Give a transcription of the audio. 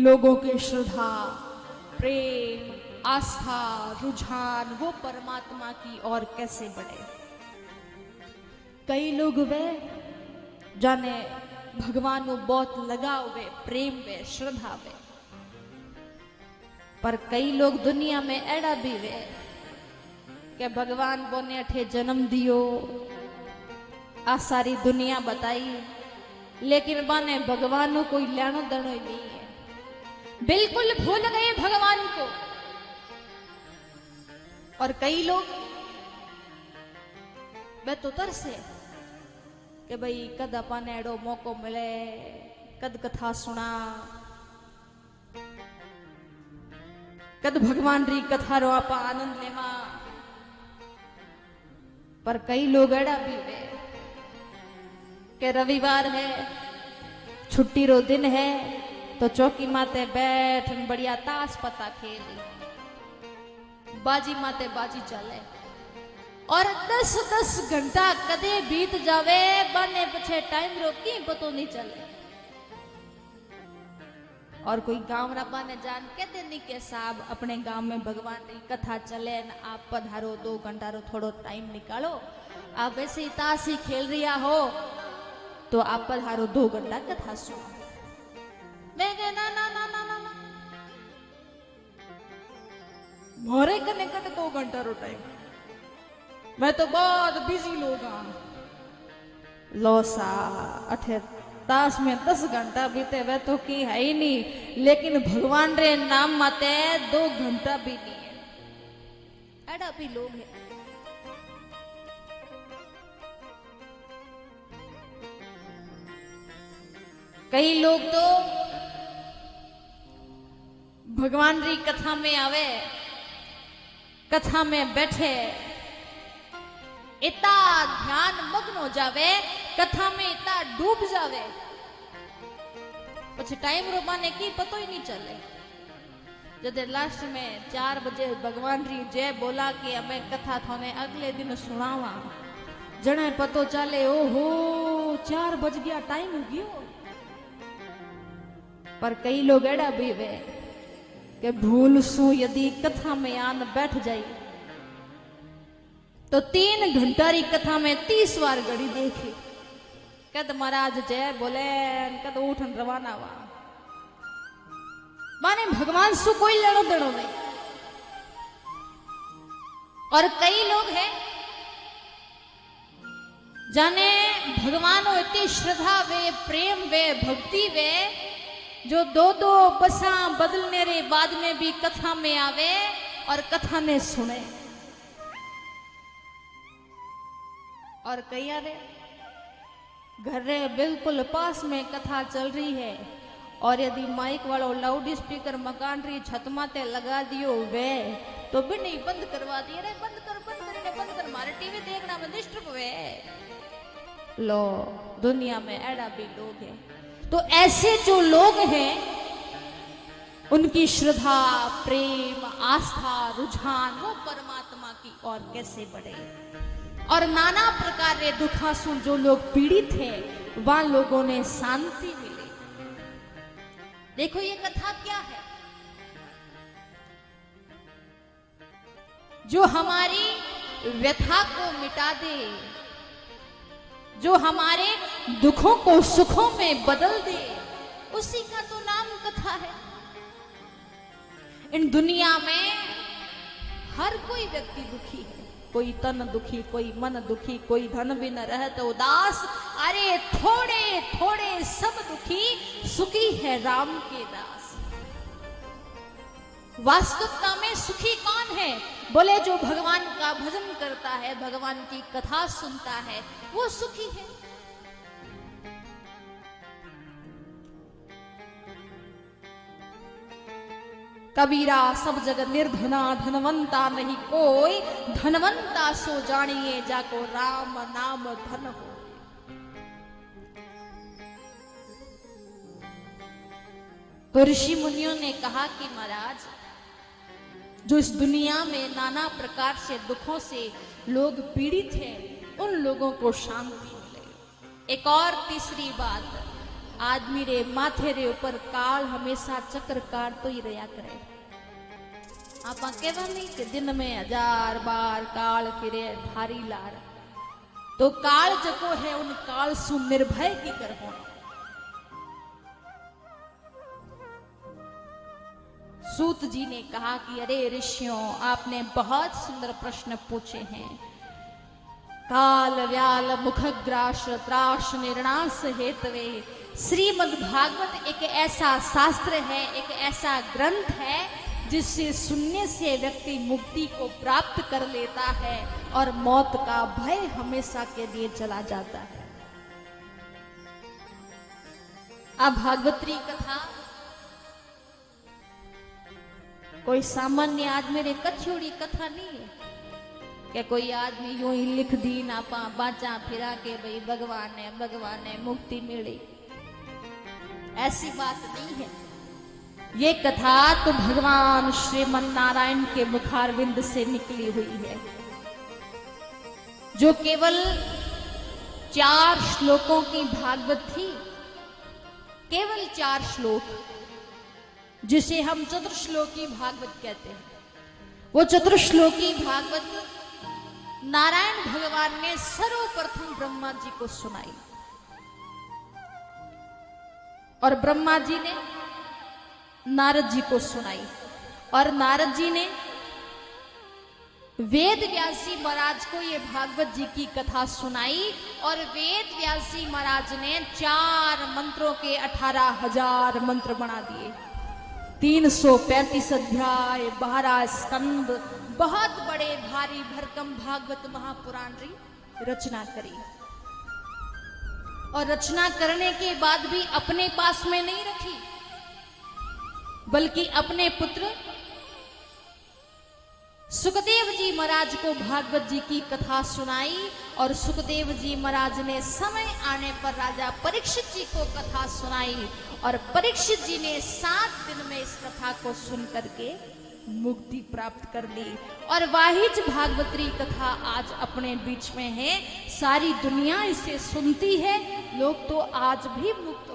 लोगों की श्रद्धा, प्रेम, आस्था, रुझान वो परमात्मा की ओर कैसे बढ़े। कई लोग वे जाने भगवान को बहुत लगाव वे, प्रेम वे, श्रद्धा वे, पर कई लोग दुनिया में एड़ा भी वे कि भगवान बोने अठे जन्म दियो, आ सारी दुनिया बताई, लेकिन बाने भगवान को कोई लेनो देनो ही नहीं है। बिल्कुल भूल गए भगवान को। और कई लोग वे तो तरसे कि भाई कद अपने एड़ो मौको मिले, कद कथा सुना, कद भगवान री कथा रो आप आनंद लेवा। पर कई लोग एड़ा भी वे कि रविवार है, छुट्टी रो दिन है, तो चौकी माते बैठ बढ़िया ताश पता खेल, बाजी माते बाजी चले, और 10-10 घंटा कदे बीत जावे बने पछे टाइम रोकी पतो नहीं चले। और कोई गांव रबा ने जान के देनी के साहब अपने गांव में भगवान की कथा चले न आप पधारो, 2 घंटा रो थोड़ो टाइम निकालो, आप वैसे ही ताश ही खेल रिया हो तो आप पधारो 2 घंटा कथा सुनो। मैं कह ना ना ना ना ना ना मोरे कने कट 2 घंटा रो टाइम, मैं तो बहुत बिजी लोग हाँ। लोसा अठे ताश में 10 घंटा बीते वे तो की है ही नहीं, लेकिन भगवान रे नाम माते 2 घंटा भी नहीं है। एड़ा भी लोग है। कई लोग तो भगवान री कथा में आवे, कथा में बैठे इतना ध्यान मग्न हो जावे, कथा में इतना डूब जावे, पछे टाइम रोबाने की पतो ही नहीं चले। जब लास्ट में 4 बजे भगवान री जय बोला कि हमें कथा थाने अगले दिन सुनावा, जने पतो चले ओहो 4 बज गया, टाइम हो गयो। पर कई लोग एड़ा भी वे कि भूल सु यदि कथा में आन बैठ जाई तो 3 घंटा री कथा में 30 बार घड़ी देखी, कद महाराज जय बोले, कद उठन रवाना हुआ, माने भगवान सु कोई लेनो देनो नहीं। और कई लोग हैं जाने भगवान को इतनी श्रद्धा वे, प्रेम वे, भक्ति वे, जो 2-2 बसा बदलने रे बाद में भी कथा में आवे और कथा ने सुने। और कई आरे घर रे बिल्कुल पास में कथा चल रही है, और यदि माइक वालों लाउड स्पीकर मकान री छत माते लगा दियो वे तो भी नहीं बंद करवा दिए, रे बंद कर मारे टीवी देखना में डिस्टर्ब वे। लो दुनिया में एड़ा भी लोग हैं। तो ऐसे जो लोग हैं उनकी श्रद्धा, प्रेम, आस्था, रुझान वो परमात्मा की ओर कैसे बढ़े। और नाना प्रकार के दुखासु जो लोग पीड़ित हैं वह लोगों ने शांति मिली। देखो ये कथा क्या है, जो हमारी व्यथा को मिटा दे, जो हमारे दुखों को सुखों में बदल दे, उसी का तो नाम कथा है। इन दुनिया में हर कोई व्यक्ति दुखी है, कोई तन दुखी, कोई मन दुखी, कोई धन भी न रहे तो उदास, अरे थोड़े थोड़े सब दुखी, सुखी है राम के दास। वास्तविकता में सुखी कौन है? बोले जो भगवान का भजन करता है, भगवान की कथा सुनता है, वो सुखी है। कबीरा सब जग निर्धना, धनवंता नहीं कोई, धनवंता सो जानिए जाको राम नाम धन हो। तो ऋषि मुनियों ने कहा कि महाराज जो इस दुनिया में नाना प्रकार से दुखों से लोग पीड़ित हैं, उन लोगों को शांति मिले। एक और तीसरी बात, आदमी रे माथे रे ऊपर काल हमेशा चक्र काट तो ही रहा करे। आप कहवा नहीं कि दिन में 1000 बार काल फिरे थारी लार, तो काल जको है उन काल सु निर्भय की कर होना। सूत जी ने कहा कि अरे ऋषियों, आपने बहुत सुंदर प्रश्न पूछे हैं। काल व्याल मुखग्रास त्रास निर्णास हेतवे। श्रीमद् भागवत एक ऐसा शास्त्र है, एक ऐसा ग्रंथ है जिससे सुनने से व्यक्ति मुक्ति को प्राप्त कर लेता है और मौत का भय हमेशा के लिए चला जाता है। अब भागवत्री कथा कोई सामान्य आदमी ने कथोड़ी कथा नहीं है कि कोई आदमी यूं ही लिख दी ना पा बाचा फिरा के भाई भगवान ने मुक्ति मिली, ऐसी बात नहीं है। ये कथा तो भगवान श्रीमन नारायण के मुखारविंद से निकली हुई है, जो केवल 4 श्लोकों की भागवत थी। केवल 4 श्लोक, जिसे हम चतुर्श्लोकी भागवत कहते हैं। वो चतुर्श्लोकी भागवत नारायण भगवान ने सर्वप्रथम ब्रह्मा जी को सुनाई, और ब्रह्मा जी ने नारद जी को सुनाई, और नारद जी ने वेद व्यासी महाराज को ये भागवत जी की कथा सुनाई, और वेद व्यासी महाराज ने 4 मंत्रों के 18,000 मंत्र बना दिए। 335 अध्याय, 12 स्कंद, बहुत बड़े भारी भरकम भागवत महापुराण की रचना करी। और रचना करने के बाद भी अपने पास में नहीं रखी, बल्कि अपने पुत्र सुखदेव जी महाराज को भागवत जी की कथा सुनाई। और सुखदेव जी महाराज ने समय आने पर राजा परीक्षित जी को कथा सुनाई, और परीक्षित जी ने 7 दिन में इस कथा को सुन करके मुक्ति प्राप्त कर ली। और वाहिज भागवत्री कथा आज अपने बीच में है, सारी दुनिया इसे सुनती है, लोग तो आज भी मुक्त